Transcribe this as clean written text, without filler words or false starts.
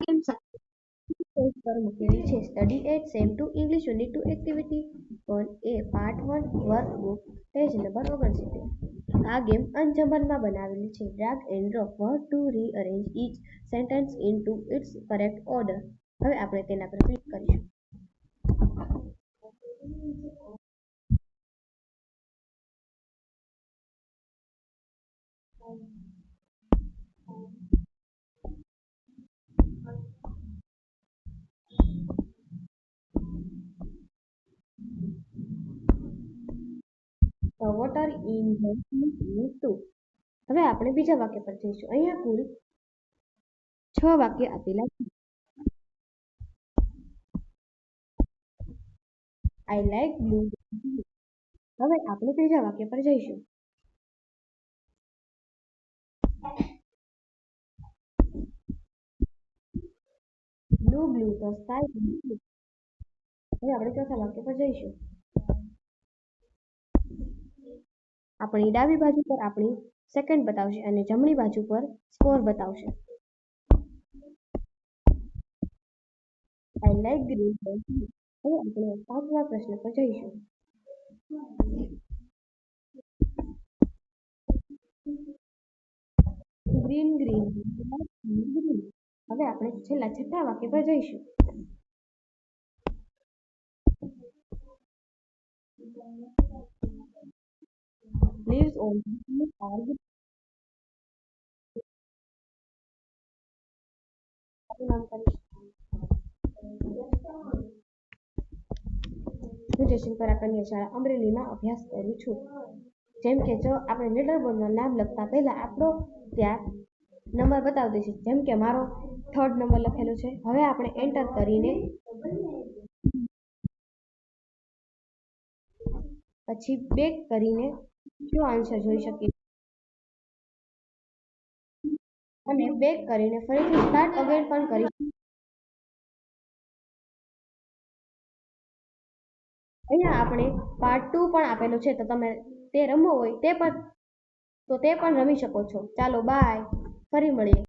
કેમ પેજ પર મૂકેલી છે study eight sem two English unit 2 activity 1A part 1 workbook page number 69. આ ગેમ અનજમનમાં બનાવેલી છે. Drag and drop word to rearrange each sentence into its correct order. હવે આપણે તેના પર ક્લિક કરીશું. The water in the sea is too. હવે આપણે બીજા વાક્ય પર જઈશું. અહીંયા કુલ 6 વાક્ય આપેલા છે. I like blue. હવે આપણે ત્રીજા વાક્ય પર જઈશું. Blue the sky is blue. હવે આપણે ચોથા વાક્ય પર જઈશું. આપણી ડાબી બાજુ પર આપણી સેકન્ડ બતાવશે અને જમણી બાજુ પર સ્કોર બતાવશે. I like green. હવે આપણે પાંચમા પ્રશ્ન પર જઈશું. ગ્રીન હવે આપણે છેલ્લા છઠ્ઠા વાક્ય પર જઈશું. Leaves on the trees are green. હું જયશંકરા કન્યા શાળા અમરેલીમાં અભ્યાસ કરું છું. જેમ કે જો આપણે લેટર બોર્ડમાં નામ લખતા પહેલા આપણો ત્યાં નંબર બતાવી દઈશું. જેમ કે મારો 3rd નંબર લખેલો છે. હવે આપણે એન્ટર કરીને પછી બેક કરીને જો આન્સર જોઈ શકીએ અને બેક કરીને ફરીથી સ્ટાર્ટ અગેન પણ કરીશું. અહીંયા આપણે પાર્ટ 2 પણ આપેલો છે, તો તમે તે રમવો હોય તે પણ રમી શકો છો. ચાલો બાય, ફરી મળીએ.